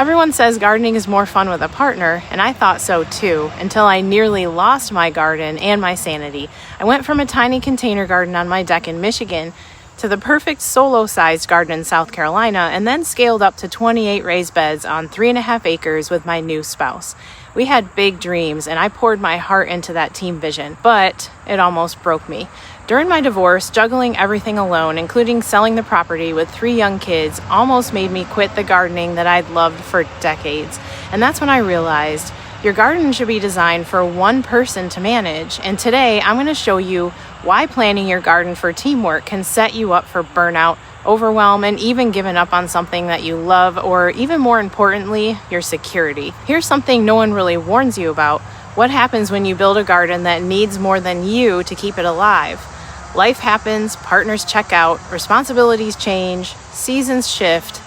Everyone says gardening is more fun with a partner, and I thought so too, until I nearly lost my garden and my sanity. I went from a tiny container garden on my deck in Michigan to the perfect solo-sized garden in South Carolina, and then scaled up to 28 raised beds on 3.5 acres with my new spouse. We had big dreams, and I poured my heart into that team vision, but it almost broke me. During my divorce, juggling everything alone, including selling the property with 3 young kids, almost made me quit the gardening that I'd loved for decades. And that's when I realized your garden should be designed for one person to manage. And today, I'm going to show you why planning your garden for teamwork can set you up for burnout, overwhelm, and even giving up on something that you love, or even more importantly, your security. Here's something no one really warns you about. What happens when you build a garden that needs more than you to keep it alive? Life happens, partners check out, responsibilities change, seasons shift,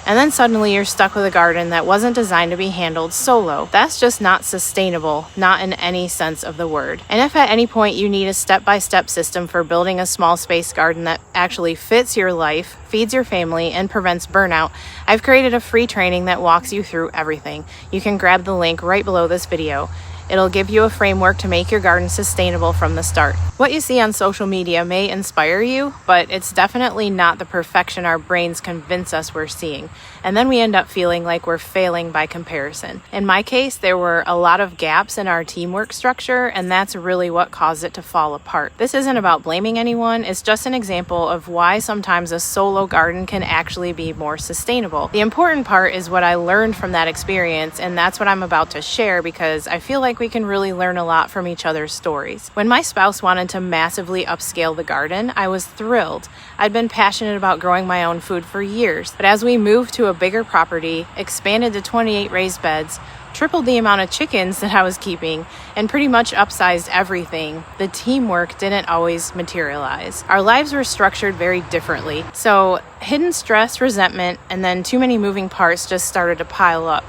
and then suddenly you're stuck with a garden that wasn't designed to be handled solo. That's just not sustainable, not in any sense of the word. And if at any point you need a step-by-step system for building a small space garden that actually fits your life, feeds your family, and prevents burnout, I've created a free training that walks you through everything. You can grab the link right below this video. It'll give you a framework to make your garden sustainable from the start. What you see on social media may inspire you, but it's definitely not the perfection our brains convince us we're seeing. And then we end up feeling like we're failing by comparison. In my case, there were a lot of gaps in our teamwork structure, and that's really what caused it to fall apart. This isn't about blaming anyone, it's just an example of why sometimes a solo garden can actually be more sustainable. The important part is what I learned from that experience, and that's what I'm about to share because I feel like we can really learn a lot from each other's stories. When my spouse wanted to massively upscale the garden, I was thrilled. I'd been passionate about growing my own food for years, but as we moved to a bigger property, expanded to 28 raised beds, tripled the amount of chickens that I was keeping, and pretty much upsized everything, the teamwork didn't always materialize. Our lives were structured very differently, so hidden stress, resentment, and then too many moving parts just started to pile up.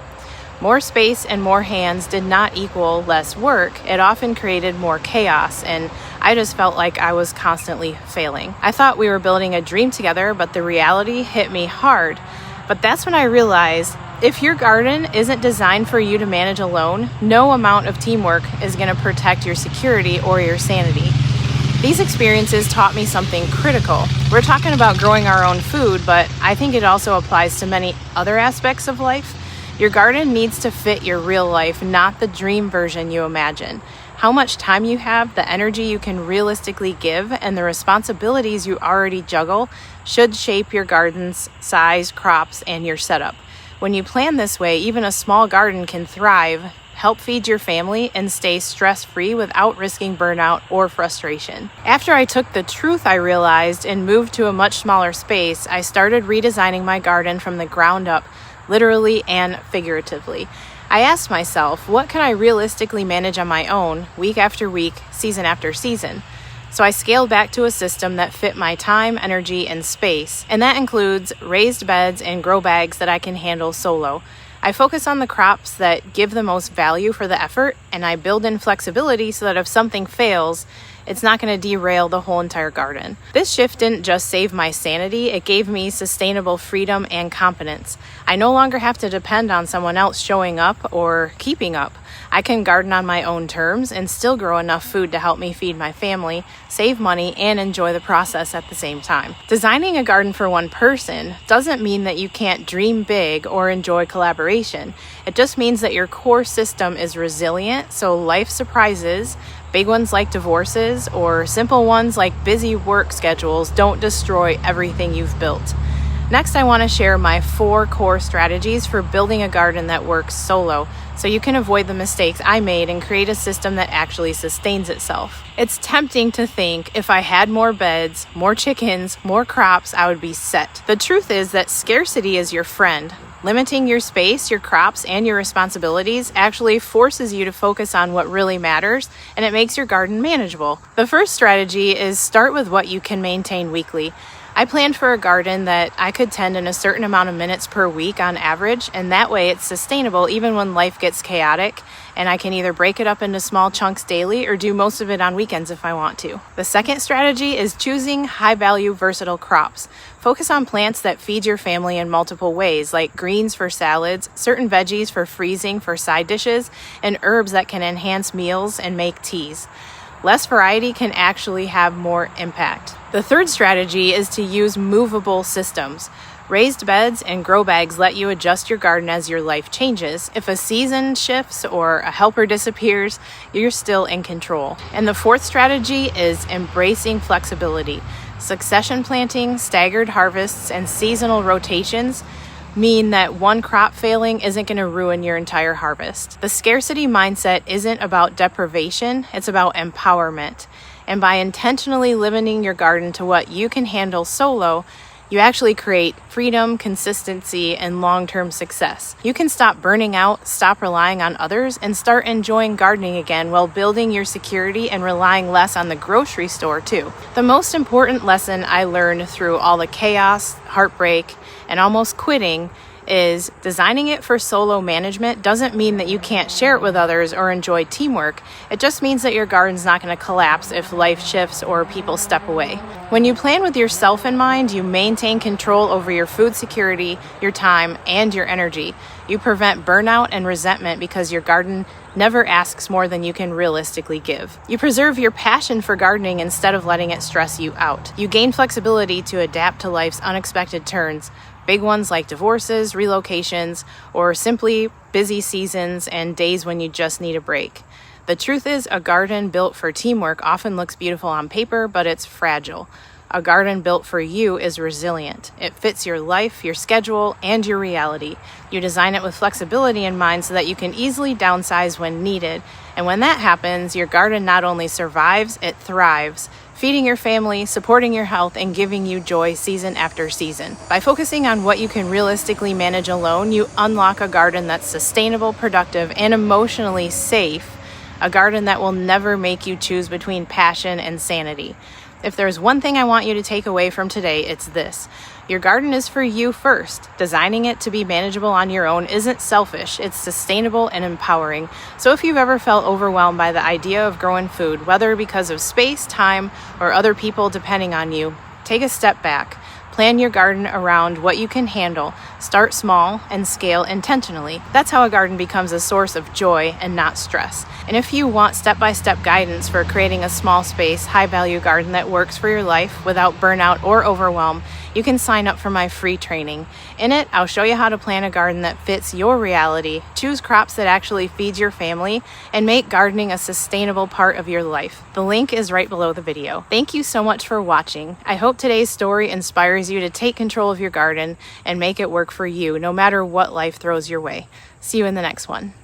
More space and more hands did not equal less work. It often created more chaos, and I just felt like I was constantly failing. I thought we were building a dream together, but the reality hit me hard. But that's when I realized if your garden isn't designed for you to manage alone, no amount of teamwork is going to protect your security or your sanity. These experiences taught me something critical. We're talking about growing our own food, but I think it also applies to many other aspects of life. Your garden needs to fit your real life, not the dream version you imagine. How much time you have, the energy you can realistically give, and the responsibilities you already juggle should shape your garden's size, crops, and your setup. When you plan this way, even a small garden can thrive, help feed your family, and stay stress-free without risking burnout or frustration. After I took the truth I realized and moved to a much smaller space, I started redesigning my garden from the ground up, literally and figuratively. I asked myself, what can I realistically manage on my own, week after week, season after season? So I scaled back to a system that fit my time, energy, and space, and that includes raised beds and grow bags that I can handle solo. I focus on the crops that give the most value for the effort, and I build in flexibility so that if something fails, it's not going to derail the whole entire garden. This shift didn't just save my sanity, it gave me sustainable freedom and confidence. I no longer have to depend on someone else showing up or keeping up. I can garden on my own terms and still grow enough food to help me feed my family, save money, and enjoy the process at the same time. Designing a garden for one person doesn't mean that you can't dream big or enjoy collaboration. It just means that your core system is resilient, so life surprises, big ones like divorces, or simple ones like busy work schedules don't destroy everything you've built. Next, I want to share my 4 core strategies for building a garden that works solo, so you can avoid the mistakes I made and create a system that actually sustains itself. It's tempting to think if I had more beds, more chickens, more crops, I would be set. The truth is that scarcity is your friend. Limiting your space, your crops, and your responsibilities actually forces you to focus on what really matters, and it makes your garden manageable. The first strategy is start with what you can maintain weekly. I planned for a garden that I could tend in a certain amount of minutes per week on average, and that way it's sustainable even when life gets chaotic, and I can either break it up into small chunks daily or do most of it on weekends if I want to. The second strategy is choosing high-value versatile crops. Focus on plants that feed your family in multiple ways, like greens for salads, certain veggies for freezing for side dishes, and herbs that can enhance meals and make teas. Less variety can actually have more impact. The third strategy is to use movable systems. Raised beds and grow bags let you adjust your garden as your life changes. If a season shifts or a helper disappears, you're still in control. And the fourth strategy is embracing flexibility. Succession planting, staggered harvests, and seasonal rotations mean that one crop failing isn't going to ruin your entire harvest. The scarcity mindset isn't about deprivation, it's about empowerment. And by intentionally limiting your garden to what you can handle solo, you actually create freedom, consistency, and long-term success. You can stop burning out, stop relying on others, and start enjoying gardening again while building your security and relying less on the grocery store too. The most important lesson I learned through all the chaos, heartbreak, and almost quitting is designing it for solo management doesn't mean that you can't share it with others or enjoy teamwork. It just means that your garden's not going to collapse if life shifts or people step away. When you plan with yourself in mind, you maintain control over your food security, your time, and your energy. You prevent burnout and resentment because your garden never asks more than you can realistically give. You preserve your passion for gardening instead of letting it stress you out. You gain flexibility to adapt to life's unexpected turns, big ones like divorces, relocations, or simply busy seasons and days when you just need a break. The truth is, a garden built for teamwork often looks beautiful on paper, but it's fragile. A garden built for you is resilient. It fits your life, your schedule, and your reality. You design it with flexibility in mind so that you can easily downsize when needed. And when that happens, your garden not only survives, it thrives, feeding your family, supporting your health, and giving you joy season after season. By focusing on what you can realistically manage alone, you unlock a garden that's sustainable, productive, and emotionally safe. A garden that will never make you choose between passion and sanity. If there's one thing I want you to take away from today, it's this. Your garden is for you first. Designing it to be manageable on your own isn't selfish, it's sustainable and empowering. So if you've ever felt overwhelmed by the idea of growing food, whether because of space, time, or other people depending on you, take a step back. Plan your garden around what you can handle. Start small and scale intentionally. That's how a garden becomes a source of joy and not stress. And if you want step-by-step guidance for creating a small space, high-value garden that works for your life without burnout or overwhelm, you can sign up for my free training. In it, I'll show you how to plan a garden that fits your reality, choose crops that actually feed your family, and make gardening a sustainable part of your life. The link is right below the video. Thank you so much for watching. I hope today's story inspires you to take control of your garden and make it work for you, no matter what life throws your way. See you in the next one.